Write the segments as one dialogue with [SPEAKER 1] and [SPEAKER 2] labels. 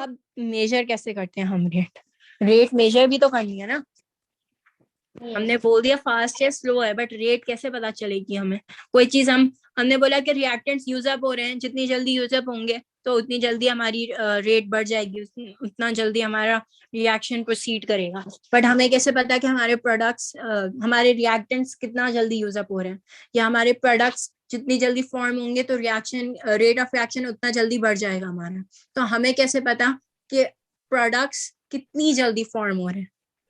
[SPEAKER 1] अब मेजर कैसे करते हैं हम? रेट मेजर भी तो करनी है ना। हमने बोल दिया फास्ट है स्लो है, बट रेट कैसे पता चलेगी हमें? कोई चीज हमने बोला कि रिएक्टेंट्स यूज अप हो रहे हैं, जितनी जल्दी यूज अप होंगे तो उतनी जल्दी हमारी रेट बढ़ जाएगी, उतना जल्दी हमारा रिएक्शन प्रोसीड करेगा। बट हमें कैसे पता कि हमारे प्रोडक्ट्स हमारे रिएक्टेंट्स कितना जल्दी यूज अप हो रहे हैं, या हमारे प्रोडक्ट्स जितनी जल्दी फॉर्म होंगे तो रिएक्शन रेट ऑफ रिएक्शन उतना जल्दी बढ़ जाएगा हमारा। तो हमें कैसे पता कि प्रोडक्ट्स कितनी जल्दी फॉर्म हो रहे हैं?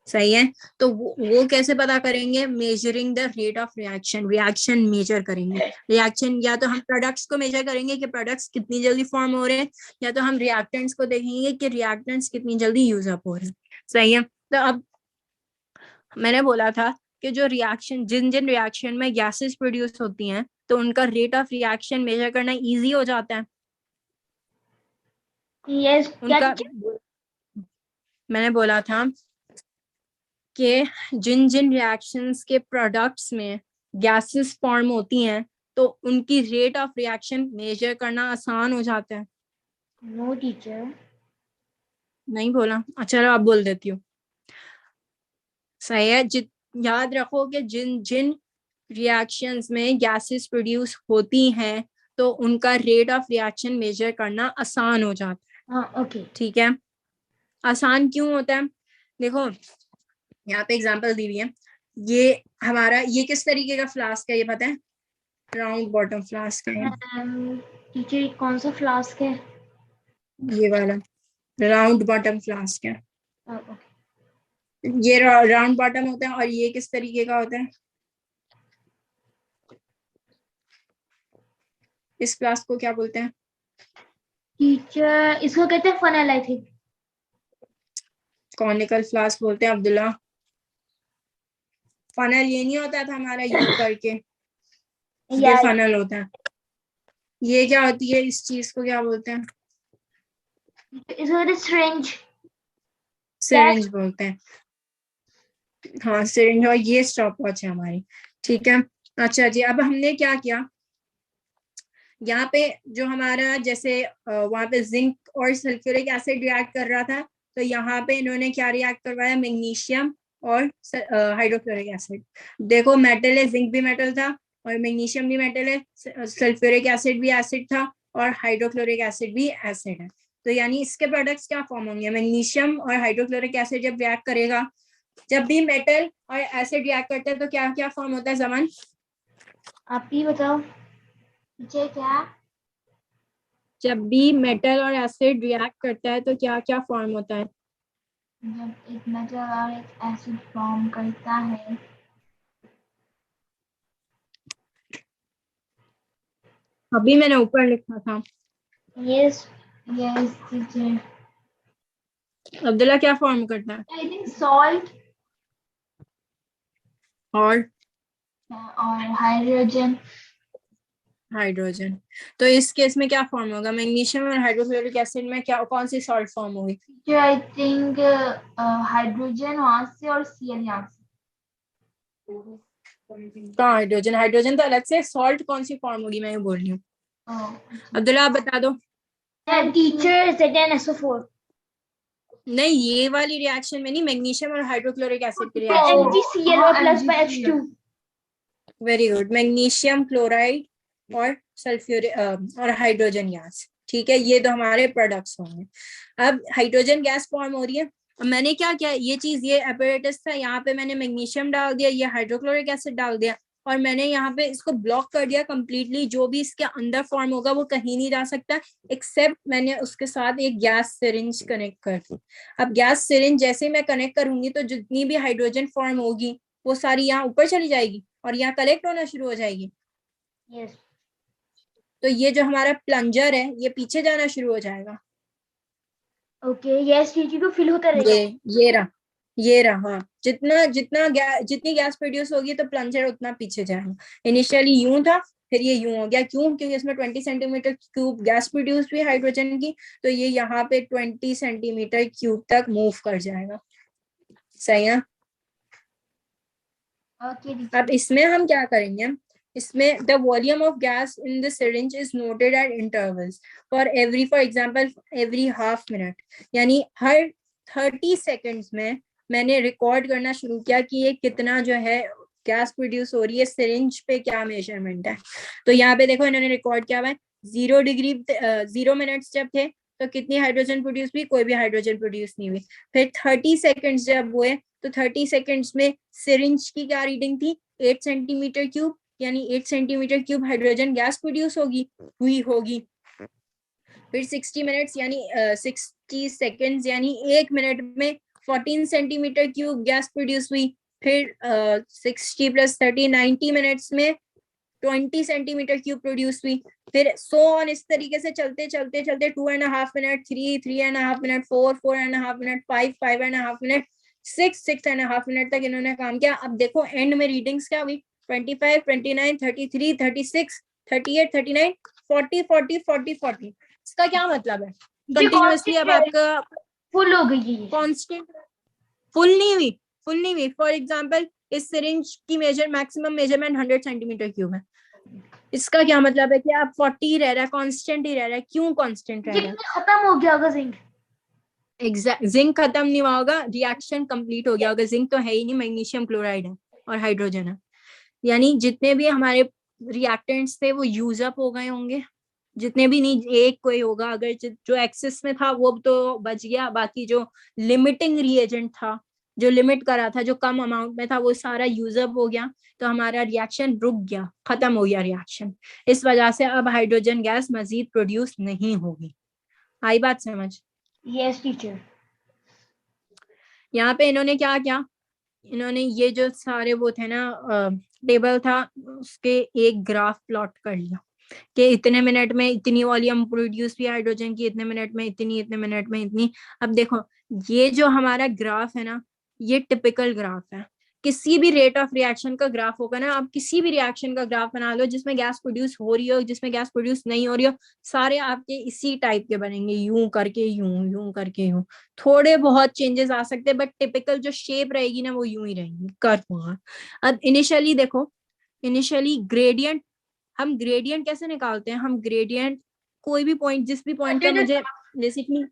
[SPEAKER 1] सही है। तो वो कैसे पता करेंगे? Measuring the rate of reaction. Reaction measure करेंगे। रिएक्शन या तो हम प्रोडक्ट्स को मेजर करेंगे कि प्रोडक्ट्स कितनी जल्दी फॉर्म हो रहे हैं, या तो हम रिएक्टेंट्स को देखेंगे कि रिएक्टेंट्स कितनी जल्दी यूज अप हो रहे हैं। सही है। तो अब मैंने बोला था कि जो रिएक्शन जिन जिन रिएक्शन में गैसेस प्रोड्यूस होती हैं तो उनका रेट ऑफ रिएक्शन मेजर करना इजी हो जाता है।
[SPEAKER 2] यस
[SPEAKER 1] उनका मैंने बोला था कि जिन जिन रिएक्शंस के प्रोडक्ट्स में गैसेस फॉर्म होती हैं तो उनकी रेट ऑफ रिएक्शन मेजर करना आसान हो जाता है।
[SPEAKER 2] No teacher.
[SPEAKER 1] नहीं बोला? अच्छा चलो अब बोल देती हूँ। सही है। याद रखो कि जिन जिन रिएक्शंस में गैसेस प्रोड्यूस होती हैं तो उनका रेट ऑफ रिएक्शन मेजर करना आसान हो जाता है।
[SPEAKER 2] हाँ ओके।
[SPEAKER 1] ठीक है। आसान क्यों होता है? देखो यहाँ पे एग्जांपल दी हुई है। ये हमारा ये किस तरीके का फ्लास्क है ये पता है? राउंड बॉटम फ्लास्क है।
[SPEAKER 2] टीचर कौन सा फ्लास्क है?
[SPEAKER 1] ये वाला राउंड बॉटम फ्लास्क है।
[SPEAKER 2] ओके।
[SPEAKER 1] ये राउंड बॉटम होता है। और ये किस तरीके का होता है? इस फ्लास्क को क्या बोलते हैं?
[SPEAKER 2] टीचर इसको कहते हैं funnel I think.
[SPEAKER 1] Conical flask बोलते हैं अब्दुल्ला। फनल ये नहीं होता था हमारा यू करके, ये फनल होता है। ये क्या होती है? इस चीज को क्या बोलते हैं?
[SPEAKER 2] इसको कहते हैं सिरिंज।
[SPEAKER 1] सिरिंज बोलते हैं। हाँ सिरिंज। और ये स्टॉप वॉच है हमारी। ठीक है। अच्छा जी, अब हमने क्या किया यहाँ पे? जो हमारा जैसे वहां पे जिंक और सल्फ्यूरिक एसिड रिएक्ट कर रहा था, तो यहाँ पे इन्होंने क्या रिएक्ट करवाया? मैग्नीशियम और हाइड्रोक्लोरिक एसिड। देखो मेटल है, जिंक भी मेटल था और मैग्नीशियम भी मेटल है, सल्फ्यूरिक एसिड भी एसिड था और हाइड्रोक्लोरिक एसिड भी एसिड है। तो यानी इसके प्रोडक्ट्स क्या फॉर्म होंगे? मैग्नीशियम और हाइड्रोक्लोरिक एसिड जब रिएक्ट करेगा, जब भी मेटल और एसिड रिएक्ट करते हैं तो क्या क्या फॉर्म होता है? जमान
[SPEAKER 2] आप ही बताओ टीचर क्या?
[SPEAKER 1] जब भी मेटल और एसिड रिएक्ट करता है तो क्या क्या फॉर्म होता है?
[SPEAKER 2] जब एक मेटल और एक एसिड फॉर्म करता है
[SPEAKER 1] अभी मैंने ऊपर लिखा था।
[SPEAKER 2] Yes yes teacher.
[SPEAKER 1] अब्दुल्ला क्या फॉर्म करता है?
[SPEAKER 2] आई थिंक सॉल्ट
[SPEAKER 1] और
[SPEAKER 2] हाइड्रोजन।
[SPEAKER 1] हाइड्रोजन। तो इस केस में क्या फॉर्म होगा? मैग्नीशियम और हाइड्रोक्लोरिक एसिड में क्या कौन सी सॉल्ट फॉर्म होगी?
[SPEAKER 2] टीचर आई थिंक हाइड्रोजन वहां से और सीएल यहाँ से।
[SPEAKER 1] कहाँ हाइड्रोजन? हाइड्रोजन तो अलग से। सॉल्ट कौन सी फॉर्म होगी मैं ये बोल रही हूँ। अब्दुल्ला आप बता दो।
[SPEAKER 2] Teacher ZnSO4।
[SPEAKER 1] नहीं ये वाली रिएक्शन में नहीं, मैग्नीशियम और हाइड्रोक्लोरिक एसिड की रिएक्शन में।
[SPEAKER 2] MgClO+H2।
[SPEAKER 1] Very good. Magnesium chloride और सल्फ्यूरिक और हाइड्रोजन गैस। ठीक है, ये तो हमारे प्रोडक्ट्स होंगे। अब हाइड्रोजन गैस फॉर्म हो रही है। अब मैंने क्या किया, ये चीज ये एपरेटस था, यहाँ पे मैंने मैग्नीशियम डाल दिया, ये हाइड्रोक्लोरिक एसिड डाल दिया और मैंने यहाँ पे इसको ब्लॉक कर दिया कंप्लीटली। जो भी इसके अंदर फॉर्म होगा वो कहीं नहीं जा सकता, एक्सेप्ट मैंने उसके साथ एक गैस सिरिंज कनेक्ट कर दी। अब गैस सिरिंज जैसे मैं कनेक्ट करूंगी तो जितनी भी हाइड्रोजन फॉर्म होगी वो सारी यहाँ ऊपर चली जाएगी और यहाँ कलेक्ट होना शुरू हो जाएगी।
[SPEAKER 2] यस।
[SPEAKER 1] तो ये जो हमारा प्लंजर है ये पीछे जाना शुरू हो जाएगा।
[SPEAKER 2] ओके यस टीचर तो फिल होता रहेगा।
[SPEAKER 1] ये रहा, ये रहा। हाँ, जितना जितना जितनी गैस प्रोड्यूस होगी तो प्लंजर उतना पीछे जाएगा। इनिशियली यूं था, फिर ये यूं हो गया। क्यों? क्योंकि इसमें 20 सेंटीमीटर क्यूब गैस प्रोड्यूस हुई हाइड्रोजन की, तो ये यहाँ पे 20 सेंटीमीटर क्यूब तक मूव कर जाएगा। सही है।
[SPEAKER 2] ओके
[SPEAKER 1] अब इसमें हम क्या करेंगे, इसमें the volume of gas in the syringe is noted eight intervals for example every half minute, यानी हर 30 सेकेंड्स में मैंने रिकॉर्ड करना शुरू किया कि ये कितना जो है गैस प्रोड्यूस हो रही है, सिरिंज पे क्या मेजरमेंट है। तो यहाँ पे देखो इन्होंने रिकॉर्ड किया हुआ है 0 मिनट्स जब थे तो कितनी हाइड्रोजन प्रोड्यूस हुई, कोई भी हाइड्रोजन प्रोड्यूस नहीं हुई। फिर 30 सेकेंड्स जब हुए तो 30 सेकेंड्स में सिरिंज की क्या रीडिंग थी, 8 सेंटीमीटर क्यूब, यानी 8 centimetre cube hydrogen gas produce होगी। फिर 60 मिनट्स यानी 60 सेकेंड्स यानी 1 मिनट में 14 सेंटीमीटर क्यूब गैस प्रोड्यूस हुई। फिर 60 + 30 90 मिनट्स में 20 सेंटीमीटर क्यूब प्रोड्यूस हुई। फिर सो ऑन, इस तरीके से चलते चलते चलते 2.5 minute, 3.5 minute, 4.5 minute, 5.5 minute, 6.5 minute तक इन्होंने काम किया। अब देखो एंड में रीडिंग्स क्या हुई, 25, 29, 33, 36, 38, 39, 40, 40, 40, 40। इसका क्या मतलब है, कंटिन्यूअसली अब आपका
[SPEAKER 2] फुल हो गई है,
[SPEAKER 1] कांस्टेंट फुल नहीं हुई। फॉर एग्जांपल इस सिरिंज की मैक्सिमम मेजरमेंट 100 सेंटीमीटर क्यूब है। इसका क्या मतलब है कि आप 40 रह रहा है, कांस्टेंट ही रह रहा है। क्यों कांस्टेंट रह रहा है?
[SPEAKER 2] खत्म हो गया होगा जिंक।
[SPEAKER 1] जिंक खत्म नहीं हुआ होगा, रिएक्शन कंप्लीट हो गया होगा। जिंक तो है ही नहीं, मैग्नीशियम क्लोराइड है और हाइड्रोजन है, यानी जितने भी हमारे रिएक्टेंट्स थे वो यूज अप हो गए होंगे। जितने भी नहीं, एक कोई होगा अगर जो एक्सेस में था वो तो बच गया, बाकी जो लिमिटिंग रिएजेंट था, जो लिमिट करा था, जो कम अमाउंट में था, वो सारा यूज अप हो गया। तो हमारा रिएक्शन रुक गया, खत्म हो गया रिएक्शन। इस वजह से अब हाइड्रोजन गैस मजीद प्रोड्यूस नहीं होगी। आई बात समझ?
[SPEAKER 2] Yes teacher.
[SPEAKER 1] यहाँ पे इन्होंने क्या किया, इन्होंने ये जो सारे वो थे ना टेबल था, उसके एक ग्राफ प्लॉट कर लिया कि इतने मिनट में इतनी वॉल्यूम प्रोड्यूस हुई हाइड्रोजन की, इतने मिनट में इतनी, इतने मिनट में इतनी। अब देखो ये जो हमारा ग्राफ है ना, ये टिपिकल ग्राफ है। किसी भी रेट ऑफ रिएक्शन का ग्राफ होगा ना, आप किसी भी रिएक्शन का ग्राफ बना लो जिसमें गैस प्रोड्यूस हो रही हो, जिसमें गैस प्रोड्यूस नहीं हो रही हो, सारे आपके इसी टाइप के बनेंगे, यूं करके यूं करके यूं। थोड़े बहुत चेंजेस आ सकते हैं बट टिपिकल जो शेप रहेगी ना वो यूं ही रहेगी, कर्व होगा। अब इनिशियली देखो, इनिशियली ग्रेडियंट, हम ग्रेडियंट कैसे निकालते हैं, हम ग्रेडियंट कोई भी पॉइंट, जिस भी पॉइंट पे मुझे बेसिकली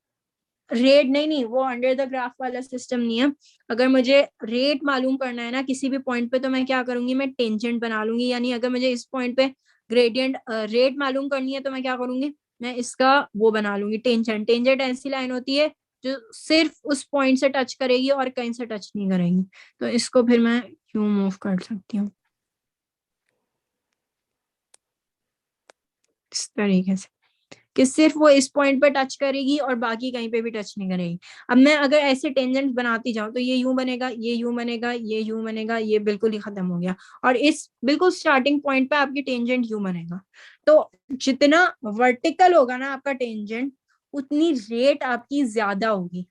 [SPEAKER 1] रेट नहीं, वो अंडर द ग्राफ वाला सिस्टम नहीं है। अगर मुझे रेट मालूम करना है ना किसी भी पॉइंट पे, तो मैं क्या करूंगी, मैं टेंजेंट बना लूंगी। यानी अगर मुझे इस पॉइंट पे ग्रेडियंट रेट मालूम करनी है तो मैं क्या करूंगी, मैं इसका वो बना लूंगी टेंजेंट। टेंजेंट ऐसी लाइन होती है जो सिर्फ उस पॉइंट से टच करेगी और कहीं से टच नहीं करेगी। तो इसको फिर मैं क्यों मूव कर सकती हूँ इस तरीके से कि सिर्फ वो इस पॉइंट पे टच करेगी और बाकी कहीं पे भी टच नहीं करेगी। अब मैं अगर ऐसे टेंजेंट बनाती जाऊं तो ये यूं बनेगा, ये यूं बनेगा, ये यूं बनेगा, ये बिल्कुल ही खत्म हो गया। और इस बिल्कुल स्टार्टिंग पॉइंट पे आपकी टेंजेंट यूं बनेगा। तो जितना वर्टिकल होगा ना आपका टेंजेंट, उतनी रेट आपकी ज्यादा होगी।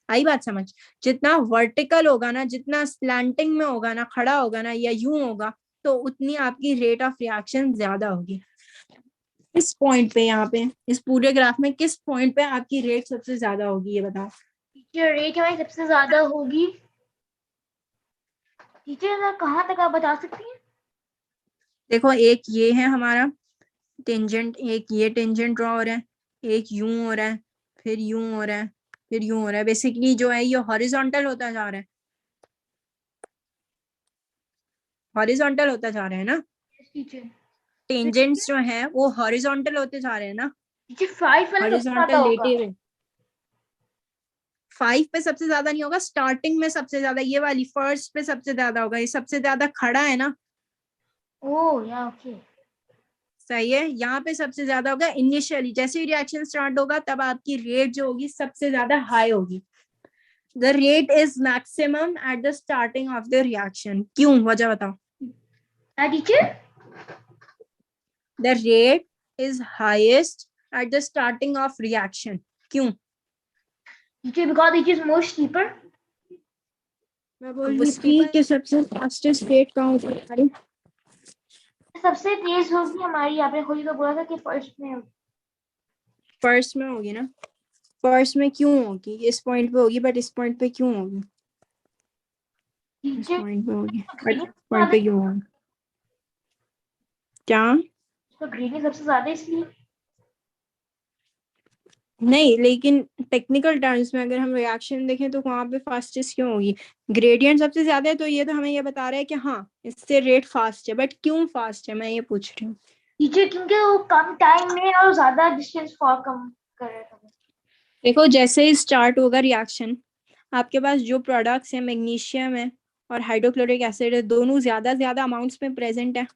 [SPEAKER 1] आई बात समझ? जितना वर्टिकल होगा ना, जितना स्लैंटिंग में होगा ना, खड़ा होगा ना या यूं होगा, तो उतनी आपकी रेट ऑफ रिएक्शन ज्यादा होगी। किस पॉइंट पे, यहाँ पे इस पूरे ग्राफ में किस पॉइंट पे आपकी रेट सबसे ज्यादा होगी, ये बताओ।
[SPEAKER 2] टीचर रेट हमारी सबसे ज्यादा होगी, टीचर कहाँ तक आप बता सकती हैं?
[SPEAKER 1] देखो एक ये है हमारा टेंजेंट, एक ये टेंजेंट ड्रॉ हो रहा है, एक यूं हो रहा है, फिर यूं हो रहा है, फिर यूं हो रहा है। बेसिकली जो है ये हॉरिजॉन्टल होता जा रहा है, हॉरिजॉन्टल होता जा रहा है ना।
[SPEAKER 2] टीचर
[SPEAKER 1] टेंजेंट्स जो है वो हॉरिजॉन्टल होते जा रहे हैं ना,
[SPEAKER 2] टीचर 5 वाला सबसे ज्यादा
[SPEAKER 1] हॉरिजॉन्टल
[SPEAKER 2] होगा।
[SPEAKER 1] लेटे हुए। 5 पे सबसे ज्यादा नहीं होगा, स्टार्टिंग में सबसे ज्यादा, ये वाली फर्स्ट पे सबसे ज्यादा होगा, ये सबसे ज्यादा खड़ा है ना।
[SPEAKER 2] ओह या ओके।
[SPEAKER 1] सही है, यहाँ पे सबसे ज्यादा होगा इनिशियली, जैसे ही रिएक्शन स्टार्ट होगा तब आपकी रेट जो होगी सबसे ज्यादा हाई होगी। The rate is maximum at the starting of the reaction. क्यों, वजह बताओ।
[SPEAKER 2] Teacher
[SPEAKER 1] the rate is highest at the starting of reaction. क्यों?
[SPEAKER 2] Teacher because it is more steeper.
[SPEAKER 1] मैं बोल रही थी कि सबसे फास्टेस्ट रेट कहाँ होती है हमारी,
[SPEAKER 2] सबसे तेज होगी हमारी, यहाँ पे खुद ही तो बोला था कि फर्स्ट में होगी।
[SPEAKER 1] फर्स्ट में होगी ना। फर्स्ट में क्यों होगी, इस पॉइंट पे होगी बट इस पॉइंट पे क्यों होगी, इस
[SPEAKER 2] टीचर
[SPEAKER 1] पॉइंट पे होगी बट इस पॉइंट पे क्यों होगी। क्या?
[SPEAKER 2] उसका ग्रेडियंट सबसे ज्यादा इसलिए।
[SPEAKER 1] नहीं, लेकिन टेक्निकल टर्म्स में अगर हम रिएक्शन देखें तो वहां पे फास्टेस्ट क्यों होगी? ग्रेडियंट सबसे ज्यादा है तो ये तो हमें ये बता रहा है कि हाँ इससे रेट फास्ट है, बट क्यों फास्ट है मैं ये पूछ रही हूँ।
[SPEAKER 2] टीचर क्योंकि वो कम टाइम में और ज्यादा डिस्टेंस फॉर कम कर रहा था।
[SPEAKER 1] देखो जैसे ही स्टार्ट होगा रिएक्शन, आपके पास जो प्रोडक्ट्स है मैग्नीशियम है और हाइड्रोक्लोरिक एसिड है, दोनों ज्यादा ज्यादा अमाउंट्स में प्रेजेंट है,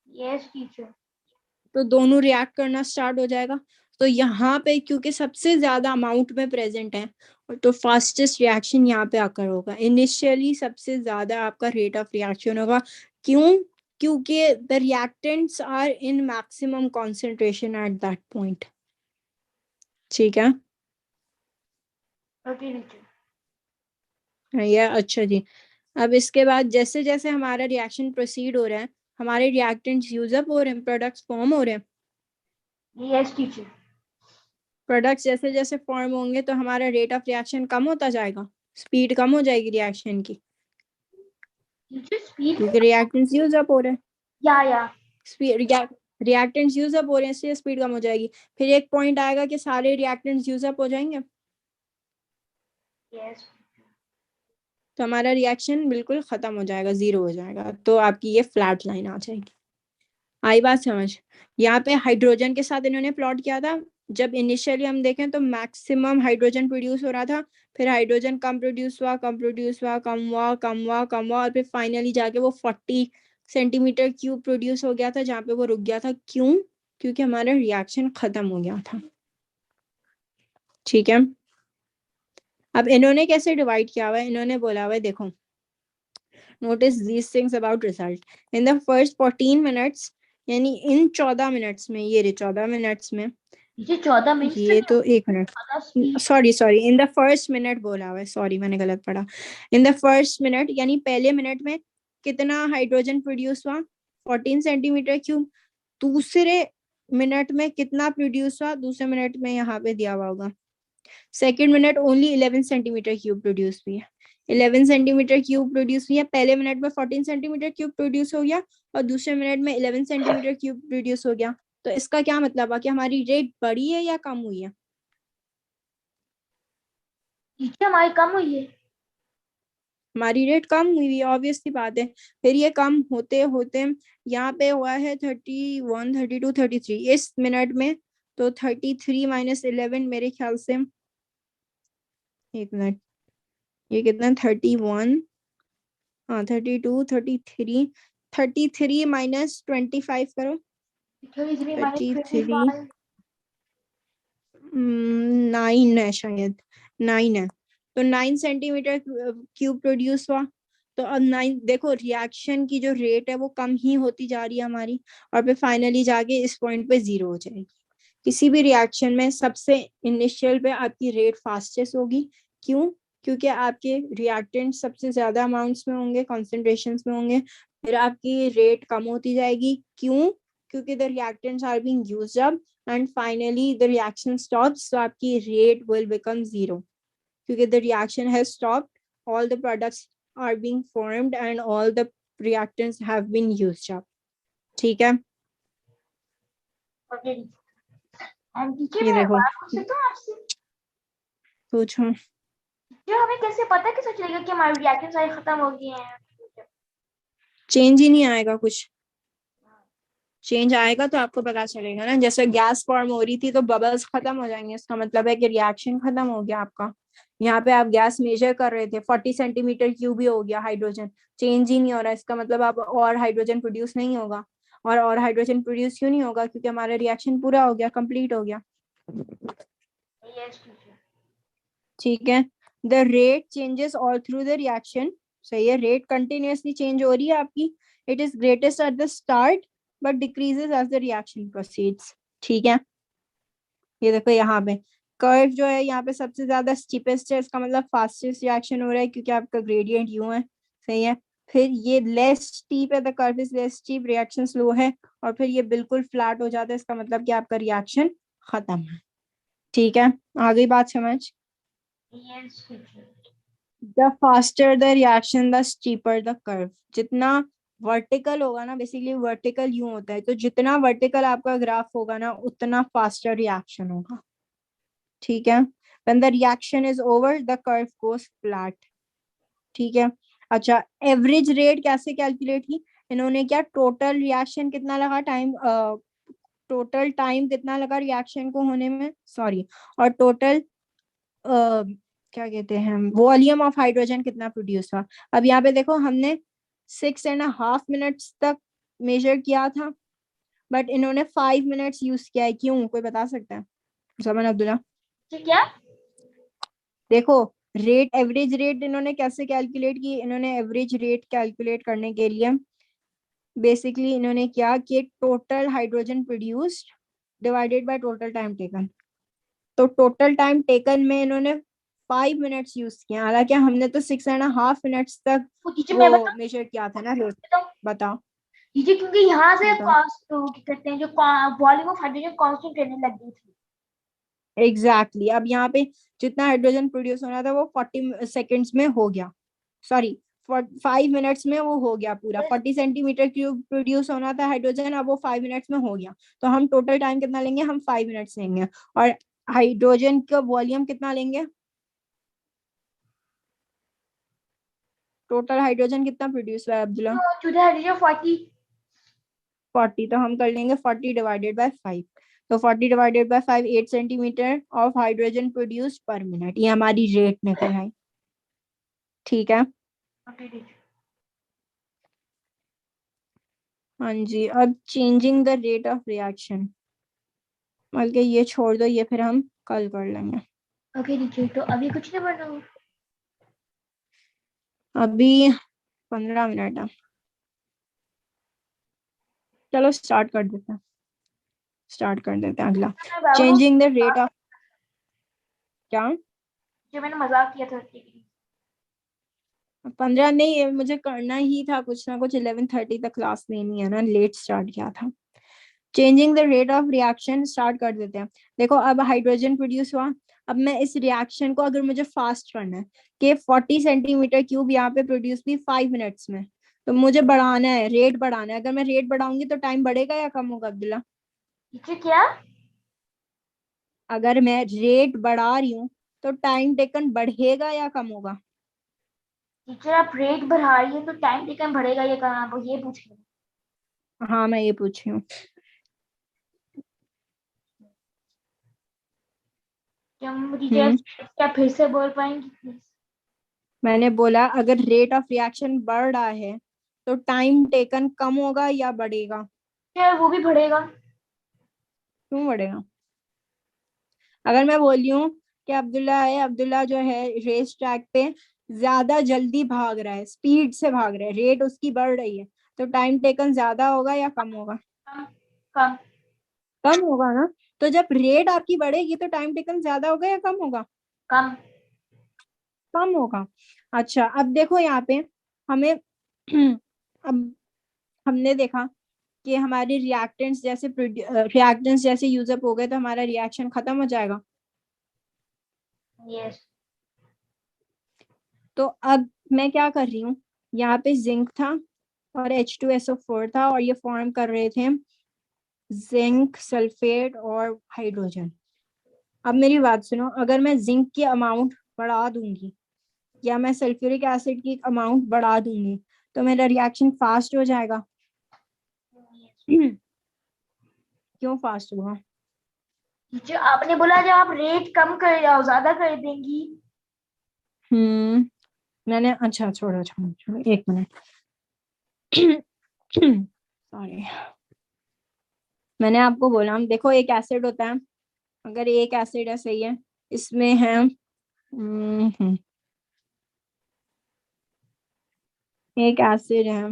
[SPEAKER 2] यस टीचर।
[SPEAKER 1] तो दोनों रिएक्ट करना स्टार्ट हो जाएगा। तो यहाँ पे क्योंकि सबसे ज्यादा अमाउंट में प्रेजेंट है, तो फास्टेस्ट रिएक्शन यहाँ पे आकर होगा। इनिशियली सबसे ज्यादा आपका रेट ऑफ रिएक्शन होगा। क्यों? क्योंकि the reactants are in maximum concentration at that point. ठीक है,
[SPEAKER 2] ओके टीचर।
[SPEAKER 1] ये अच्छा जी। अब इसके बाद जैसे जैसे हमारा रिएक्शन प्रोसीड हो रहा है, हमारे रिएक्टेंट्स यूज अप हो रहे हैं, प्रोडक्ट्स फॉर्म हो रहे हैं।
[SPEAKER 2] Yes teacher.
[SPEAKER 1] प्रोडक्ट्स जैसे जैसे फॉर्म होंगे तो हमारा रेट ऑफ रिएक्शन कम होता जाएगा, स्पीड कम हो जाएगी रिएक्शन की,
[SPEAKER 2] टीचर स्पीड।
[SPEAKER 1] क्योंकि रिएक्टेंट्स यूज अप हो रहे हैं।
[SPEAKER 2] या
[SPEAKER 1] स्पीड, रिएक्टेंट्स यूज अप हो रहे हैं इसलिए स्पीड कम हो जाएगी। फिर एक पॉइंट आएगा कि सारे रिएक्टेंट्स यूज अप हो जाएंगे,
[SPEAKER 2] यस।
[SPEAKER 1] तो हमारा रिएक्शन बिल्कुल खत्म हो जाएगा, जीरो हो जाएगा, तो आपकी ये फ्लैट लाइन आ जाएगी। आई बात समझ? यहाँ पे हाइड्रोजन के साथ इन्होंने प्लॉट किया था। जब इनिशियली हम देखें तो मैक्सिमम हाइड्रोजन प्रोड्यूस हो रहा था, फिर हाइड्रोजन कम प्रोड्यूस हुआ, कम प्रोड्यूस हुआ, कम हुआ, कम हुआ, कम हुआ, और फिर फाइनली जाके वो 40 सेंटीमीटर क्यूब प्रोड्यूस हो गया था, जहाँ पे वो रुक गया था। क्यों? क्योंकि हमारा रिएक्शन खत्म हो गया था। ठीक है, अब इन्होंने कैसे डिवाइड किया हुआ है? इन्होंने बोला हुआ है, देखो, notice these things about result. In the first 14 minutes, यानी इन 14 मिनट्स में, ये 14 मिनट्स में,
[SPEAKER 2] टीचर 14 मिनट
[SPEAKER 1] ये
[SPEAKER 2] तक
[SPEAKER 1] तो एक मिनट,
[SPEAKER 2] ज्यादा speed.
[SPEAKER 1] Sorry sorry, in the first minute बोला हुआ है, सॉरी मैंने गलत पढ़ा। इन द फर्स्ट मिनट यानी पहले मिनट में कितना हाइड्रोजन प्रोड्यूस हुआ? 14 सेंटीमीटर क्यूब। दूसरे मिनट में कितना प्रोड्यूस हुआ? दूसरे मिनट में यहाँ पे दिया हुआ होगा। Second minute only 11 centimetre cube produce हुई है। 11 सेंटीमीटर क्यूब प्रोड्यूस हुई है। पहले मिनट में 14 सेंटीमीटर क्यूब प्रोड्यूस हो गया और दूसरे मिनट में 11 सेंटीमीटर क्यूब प्रोड्यूस हो गया। तो इसका क्या मतलब है कि हमारी रेट बढ़ी है या कम हुई है?
[SPEAKER 2] टीचर हमारी कम हुई है।
[SPEAKER 1] हमारी रेट कम हुई है, ऑब्वियस सी बात है। फिर ये कम होते होते यहाँ पे हुआ है 31, 32, 33 इस मिनट में। तो 33 माइनस 11 मेरे ख्याल से, एक मिनट, ये कितना? 31, हाँ 32, 33, 33 माइनस 25 करो।
[SPEAKER 2] 33 माइनस
[SPEAKER 1] 33,
[SPEAKER 2] 25।
[SPEAKER 1] 9 है शायद, 9 है। तो 9 सेंटीमीटर क्यूब प्रोड्यूस हुआ। तो अब 9, देखो रिएक्शन की जो रेट है वो कम ही होती जा रही है हमारी, और फिर फाइनली जाके इस पॉइंट पे जीरो हो जाएगी। किसी भी रिएक्शन में सबसे इनिशियल पे आपकी रेट फास्टेस्ट होगी। क्यों? क्योंकि आपके रिएक्टेंट सबसे ज्यादा अमाउंट्स में होंगे, कॉन्सेंट्रेशन में होंगे, फिर आपकी रेट कम होती जाएगी। क्यों? क्योंकि the reactants are being used up and finally the reaction stops, तो आपकी रेट विल बिकम जीरो, क्योंकि the reaction has stopped, all the products are being formed and all the reactants have been used up. ठीक है,
[SPEAKER 2] okay teacher
[SPEAKER 1] ये
[SPEAKER 2] मैं
[SPEAKER 1] देखो,
[SPEAKER 2] बात पूछ सकता हूँ आपसे?
[SPEAKER 1] पूछो।
[SPEAKER 2] जो हमें कैसे पता कैसे चलेगा कि हमारे रिएक्शन सारे खत्म हो गए हैं?
[SPEAKER 1] चेंज ही नहीं आएगा कुछ। चेंज आएगा तो आपको पता चलेगा ना। जैसे गैस फॉर्म हो रही थी तो बबल्स खत्म हो जाएंगे, इसका मतलब है कि रिएक्शन खत्म हो गया आपका। यहाँ पे आप गैस मेजर कर रहे थे, 40 सेंटीमीटर क्यूब ही हो गया हाइड्रोजन, चेंज ही नहीं हो रहा, इसका मतलब आप और हाइड्रोजन प्रोड्यूस नहीं होगा। और हाइड्रोजन प्रोड्यूस क्यों नहीं होगा? क्योंकि हमारा रिएक्शन पूरा हो गया, कंप्लीट हो गया।
[SPEAKER 2] Yes teacher.
[SPEAKER 1] ठीक है, the rate changes all through the reaction. सही है, रेट कंटिन्यूअसली चेंज हो रही है आपकी। It is greatest at the start but decreases as the reaction proceeds. ठीक है, ये देखो यहाँ पे कर्व जो है यहाँ पे सबसे ज्यादा स्टीपेस्ट है, इसका मतलब फास्टेस्ट रिएक्शन हो रहा है, क्योंकि आपका ग्रेडियंट यूं है। सही है, फिर ये लेस स्टीप है, the curve is less steep, reaction slow है, और फिर ये बिल्कुल फ्लैट हो जाता है, इसका मतलब कि आपका रिएक्शन खत्म है। ठीक है, आ गई बात समझ?
[SPEAKER 2] Yes teacher.
[SPEAKER 1] The faster the reaction the steeper the curve. जितना वर्टिकल होगा ना, बेसिकली वर्टिकल यूं होता है, तो जितना वर्टिकल आपका ग्राफ होगा ना उतना फास्टर रिएक्शन होगा, ठीक है। When the reaction is over the curve goes flat, ठीक है। अच्छा, एवरेज रेट कैसे कैलकुलेट की, इन्होंने क्या टोटल रिएक्शन कितना लगा टाइम, टोटल टाइम कितना लगा रिएक्शन को होने में, सॉरी, और टोटल क्या कहते हैं वॉल्यूम ऑफ हाइड्रोजन कितना प्रोड्यूस हुआ। अब यहाँ पे देखो हमने 6.5 मिनट्स तक मेजर किया था, बट इन्होंने 5 मिनट्स यूज किया है, क्यों, कोई बता सकता है, समन अब्दुल्ला?
[SPEAKER 2] क्या?
[SPEAKER 1] देखो, रेट, एवरेज रेट इन्होंने कैसे कैलकुलेट की, इन्होंने एवरेज रेट कैलकुलेट करने के लिए बेसिकली इन्होंने क्या कि total hydrogen produced divided by total time taken, तो टोटल टाइम टेकन में इन्होंने 5 मिनट्स यूज किया, हालांकि हमने तो 6.5 मिनट्स तक
[SPEAKER 2] वो टीचर
[SPEAKER 1] वो
[SPEAKER 2] मैं बताऊं?
[SPEAKER 1] मेजर किया था ना रेट। बताओ।
[SPEAKER 2] टीचर क्योंकि यहाँ से
[SPEAKER 1] बताओ।
[SPEAKER 2] क्या कहते हैं जो वॉल्यूम ऑफ हाइड्रोजन कांस्टेंट रहने लग गई थी।
[SPEAKER 1] एग्जैक्टली अब यहाँ पे जितना हाइड्रोजन प्रोड्यूस होना था वो 40 सेकेंड्स में हो गया, सॉरी 5 मिनट्स में वो हो गया पूरा, 40 सेंटीमीटर क्यूब प्रोड्यूस होना था हाइड्रोजन, अब वो 5 मिनट्स में हो गया, तो हम टोटल टाइम कितना लेंगे, हम 5 मिनट्स लेंगे। और हाइड्रोजन का वॉल्यूम कितना लेंगे, टोटल हाइड्रोजन कितना प्रोड्यूस हुआ है अब्दुल्ला?
[SPEAKER 2] तो टुडे हाइड्रोजन 40।
[SPEAKER 1] 40, तो हम कर लेंगे 40/5, तो 40/5 8 सेंटीमीटर ऑफ हाइड्रोजन प्रोड्यूस पर मिनट, ये हमारी रेट निकल आई, ठीक है।
[SPEAKER 2] Okay teacher.
[SPEAKER 1] हाँ जी, अब changing the rate of reaction, बल्कि ये छोड़ दो, ये फिर हम कल कर लेंगे।
[SPEAKER 2] ओके टीचर, तो अभी कुछ नहीं पढ़ना होगा?
[SPEAKER 1] अभी 15 मिनट है, चलो स्टार्ट कर देते हैं, स्टार्ट कर देते हैं अगला। चेंजिंग द रेट ऑफ, क्या,
[SPEAKER 2] जो मैंने मजाक किया था ठीक है।
[SPEAKER 1] 15 नहीं, ये मुझे करना ही था कुछ ना कुछ, 11:30 तक क्लास लेनी है ना, लेट स्टार्ट किया था। Changing the rate of reaction start कर देते हैं। देखो अब हाइड्रोजन प्रोड्यूस हुआ, अब मैं इस रिएक्शन को अगर मुझे फास्ट करना है कि 40 सेंटीमीटर क्यूब यहाँ पे प्रोड्यूस भी 5 मिनट्स में, तो मुझे बढ़ाना है, रेट बढ़ाना है, अगर मैं रेट बढ़ाऊंगी तो टाइम बढ़ेगा या कम होगा अब्दुल्ला?
[SPEAKER 2] टीचर क्या?
[SPEAKER 1] अगर मैं रेट बढ़ा रही हूँ तो टाइम टेकन बढ़ेगा या कम होगा?
[SPEAKER 2] टीचर आप रेट बढ़ा रही है तो टाइम टेकन बढ़ेगा, ये कहाँ आप ये पूछ रहे हैं?
[SPEAKER 1] हाँ मैं ये पूछ रही हूँ।
[SPEAKER 2] क्या टीचर क्या फिर से बोल पाएंगी प्लीज?
[SPEAKER 1] मैंने बोला अगर रेट ऑफ रिएक्शन बढ़ रहा है तो टाइम टेकन कम होगा या बढ़ेगा?
[SPEAKER 2] टीचर वो भी बढ़ेगा।
[SPEAKER 1] क्यों बढ़ेगा? अगर मैं बोल रही हूँ कि अब्दुल्ला है, अब्दुल्ला जो है रेस ट्रैक पे ज्यादा जल्दी भाग रहा है, स्पीड से भाग रहा है, रेट उसकी बढ़ रही है, तो टाइम टेकन ज्यादा होगा या कम होगा?
[SPEAKER 2] कम। कम।
[SPEAKER 1] कम होगा ना, तो जब रेट आपकी बढ़ेगी तो टाइम टेकन ज्यादा होगा या कम होगा?
[SPEAKER 2] कम।
[SPEAKER 1] कम होगा। अच्छा अब देखो यहाँ पे हमें अब हमने देखा कि हमारे रिएक्टेंट्स जैसे यूजअप हो गए तो हमारा रिएक्शन खत्म हो जाएगा।
[SPEAKER 2] यस।
[SPEAKER 1] तो अब मैं क्या कर रही हूँ, यहाँ पे जिंक था और H2SO4 था और ये फॉर्म कर रहे थे जिंक सल्फेट और हाइड्रोजन। अब मेरी बात सुनो, अगर मैं जिंक की अमाउंट बढ़ा दूंगी या मैं सल्फ्यूरिक एसिड की अमाउंट बढ़ा दूंगी तो मेरा रिएक्शन फास्ट हो जाएगा। क्यों फास्ट होगा?
[SPEAKER 2] टीचर आपने बोला जब आप रेट कम कर जाओ ज्यादा कर देंगी।
[SPEAKER 1] मैंने, अच्छा छोड़ो छोड़ो छोड़ो, 1 मिनट। सॉरी, मैंने आपको बोला देखो एक एसिड होता है, अगर एक एसिड है, सही है, इसमें है एक एसिड है,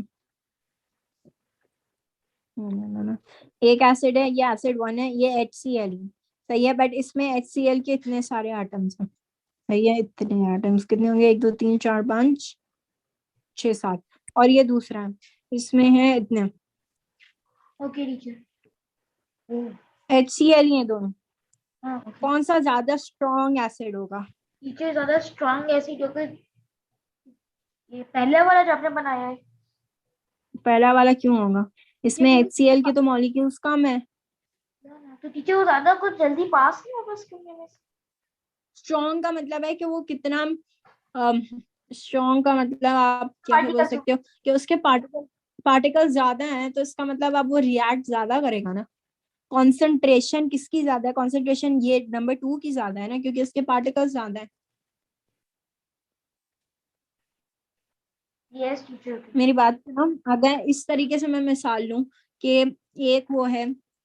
[SPEAKER 1] एक एसिड है, ये एसिड 1 है, ये HCl है, सही है, बट इसमें HCl के इतने सारे एटम्स हैं, सही है, इतने एटम्स कितने होंगे, 1 2 3 4 5 6 7, और ये दूसरा है, इसमें है इतने,
[SPEAKER 2] ओके टीचर।
[SPEAKER 1] HCl ही है दोनों,
[SPEAKER 2] हाँ ओके।
[SPEAKER 1] कौन सा ज्यादा स्ट्रॉन्ग एसिड होगा?
[SPEAKER 2] टीचर ज्यादा स्ट्रांग एसिड होकर ये पहले वाला जो आपने बनाया है।
[SPEAKER 1] पहला वाला क्यों होगा? इसमें
[SPEAKER 2] ये
[SPEAKER 1] HCl के तो मॉलिक्यूल्स कम है।
[SPEAKER 2] तो टीचर वो ज्यादा कुछ जल्दी पास नहीं होगा उसके में से।
[SPEAKER 1] स्ट्रॉन्ग का मतलब है कि वो कितना, स्ट्रॉन्ग का मतलब आप कैसे बोल
[SPEAKER 2] पार्टिकल्स।
[SPEAKER 1] सकते हो कि उसके पार्टिकल्स ज्यादा हैं, तो इसका मतलब अब वो रिएक्ट ज्यादा करेगा ना। कॉन्सेंट्रेशन किसकी ज्यादा है? कॉन्सेंट्रेशन ये नंबर 2 की ज्यादा है ना, क्योंकि उसके पार्टिकल्स ज्यादा है।
[SPEAKER 2] Yes teacher.
[SPEAKER 1] मेरी बात सुनो, अगर इस तरीके से मैं मिसाल लूं कि एक वो है,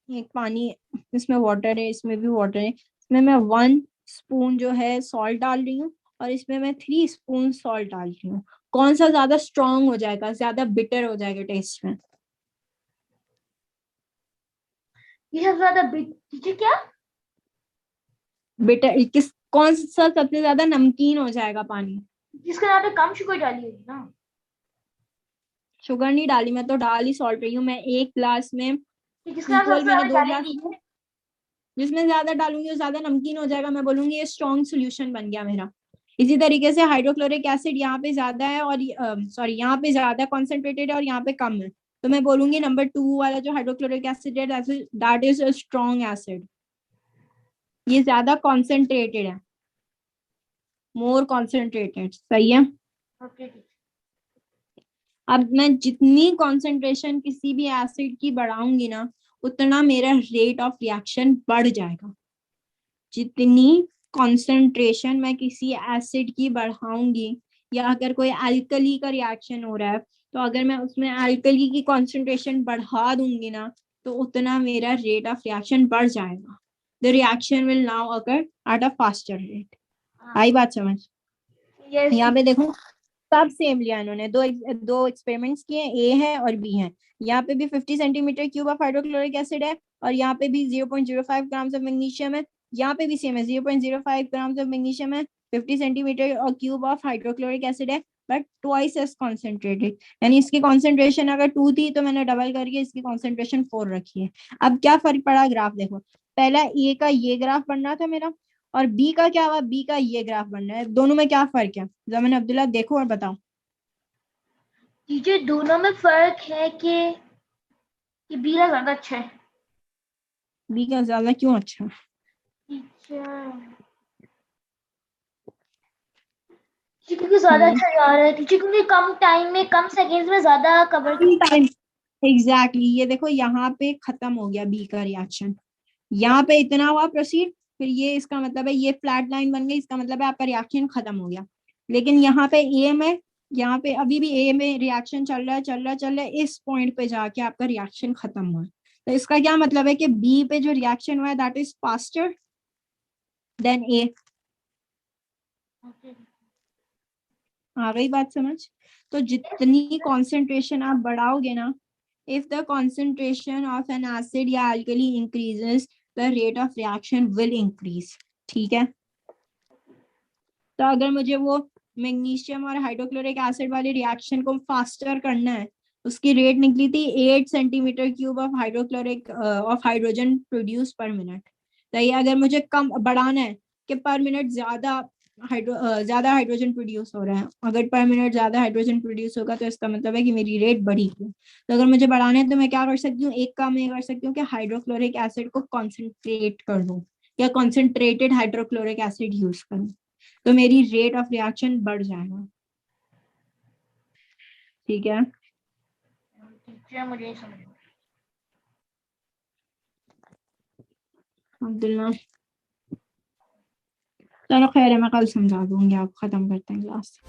[SPEAKER 1] एक पानी, इसमें वाटर है, इसमें भी वाटर है, इसमें मैं 1 स्पून जो है सॉल्ट डाल रही हूँ और इसमें मैं 3 स्पून सॉल्ट डाल रही हूँ, कौन सा ज्यादा स्ट्रांग हो जाएगा, ज्यादा बिटर हो जाएगा टेस्ट में?
[SPEAKER 2] ये सबसे ज्यादा टीचर क्या?
[SPEAKER 1] बिटर किस, कौन सा सबसे ज्यादा नमकीन हो जाएगा पानी?
[SPEAKER 2] जिसके यहाँ पे कम शुगर डाली होगी ना।
[SPEAKER 1] शुगर नहीं डाली, मैं तो डाल ही सॉल्ट रही हूँ। मैं एक ग्लास में
[SPEAKER 2] जिसके यहाँ
[SPEAKER 1] इक्वल,
[SPEAKER 2] सबसे
[SPEAKER 1] मैंने
[SPEAKER 2] ज्यादा
[SPEAKER 1] 2 ग्लास
[SPEAKER 2] डालेंगी।
[SPEAKER 1] लिए, जिसमें ज्यादा डालूंगी वो ज्यादा नमकीन हो जाएगा, मैं बोलूंगी ये स्ट्रॉन्ग सोल्यूशन बन गया मेरा। इसी तरीके से हाइड्रोक्लोरिक एसिड यहाँ पे ज्यादा है और सॉरी यहाँ पे ज्यादा कॉन्सेंट्रेटेड है और यहाँ पे कम है, तो मैं बोलूंगी नंबर 2 वाला जो हाइड्रोक्लोरिक एसिड है that is a strong acid, ये ज्यादा कॉन्सेंट्रेटेड है, मोर कॉन्सेंट्रेटेड। सही है।
[SPEAKER 2] Okay teacher.
[SPEAKER 1] अब मैं जितनी कॉन्सेंट्रेशन किसी भी एसिड की बढ़ाऊंगी ना, उतना मेरा रेट ऑफ रिएक्शन बढ़ जाएगा। जितनी कंसंट्रेशन मैं किसी एसिड की बढ़ाऊंगी, या अगर कोई अल्कली का रिएक्शन हो रहा है, तो अगर मैं उसमें अल्कली की कंसंट्रेशन बढ़ा दूंगी ना, तो उतना मेरा रेट ऑफ रिएक्शन बढ़ जाएगा। The reaction will now occur at a faster rate. आई बात समझ?
[SPEAKER 2] यस
[SPEAKER 1] यहाँ पे
[SPEAKER 2] टीचर।
[SPEAKER 1] देखो, सब सेम लिया इन्होंने, दो एक्सपेरिमेंट्स किए, ए है और बी है। यहाँ पे भी 50 centimetre cube of hydrochloric acid है और यहाँ पे भी 0.05 ग्राम्स ऑफ मैग्नीशियम है। यहाँ पे भी सेम है, 0.05 ग्राम्स ऑफ मैग्नीशियम है, 50 सेंटीमीटर और क्यूब ऑफ हाइड्रोक्लोरिक एसिड है, बट ट्वाइस एज कॉन्सेंट्रेटेड। यानी इसकी कॉन्सेंट्रेशन अगर 2 थी तो मैंने डबल करके इसकी कॉन्सेंट्रेशन 4 रखी है। अब क्या फर्क पड़ा ग्राफ देखो, पहला ए का ये ग्राफ बन रहा था मेरा, और बी का क्या हुआ, बी का ये ग्राफ बन रहा है। दोनों में क्या फर्क है? जमीन अब्दुल्ला देखो और बताओ।
[SPEAKER 2] टीचर दोनों में फर्क है कि बीरा ज्यादा अच्छा है।
[SPEAKER 1] बी का ज्यादा क्यों अच्छा?
[SPEAKER 2] टीचर क्योंकि ज्यादा
[SPEAKER 1] हम्म,
[SPEAKER 2] अच्छा जा रहा है टीचर, क्योंकि कम टाइम में कम सेकेंड्स में ज्यादा कवर कर।
[SPEAKER 1] एग्जैक्टली ये देखो यहाँ पे खत्म हो गया बी का रिएक्शन, यहाँ पे इतना हुआ प्रोसीड, फिर ये इसका मतलब है ये फ्लैट लाइन बन गई, इसका मतलब है आपका रिएक्शन खत्म हो गया। लेकिन यहाँ पे ए में, यहाँ पे अभी भी ए में रिएक्शन चल रहा है, चल रहा है, चल रहा है, इस पॉइंट पे जाके आपका रिएक्शन खत्म हुआ है। तो इसका क्या मतलब है कि बी पे जो रिएक्शन हुआ है दैट इज फास्टर देन ए। आ गई बात समझ? तो जितनी कॉन्सेंट्रेशन आप बढ़ाओगे ना, if the concentration of an acid या alkali increases, the rate of reaction will increase। ठीक है, तो अगर मुझे वो मैग्नीशियम और हाइड्रोक्लोरिक एसिड वाली रिएक्शन को फास्टर करना है, उसकी रेट निकली थी 8 centimetre cube of hydrochloric of hydrogen produce पर मिनट। तो ये अगर मुझे कम बढ़ाना है कि पर मिनट ज्यादा हाइड्रोजन प्रोड्यूस हो रहा है, अगर पर मिनट ज्यादा हाइड्रोजन प्रोड्यूस होगा तो इसका मतलब है कि मेरी रेट बढ़ी थी। तो अगर मुझे बढ़ाना है तो मैं क्या कर सकती हूँ, एक काम ये कर सकती हूँ कि हाइड्रोक्लोरिक एसिड को कॉन्सेंट्रेट कर दूं, या कॉन्सेंट्रेटेड हाइड्रोक्लोरिक एसिड यूज करूँ, तो मेरी रेट ऑफ रिएक्शन बढ़ जाएगा। ठीक है,
[SPEAKER 2] टीचर मुझे नहीं समझ।
[SPEAKER 1] अब्दुल्ला चलो खैर है, मैं कल समझा दूंगी, आप खत्म करते हैं क्लास।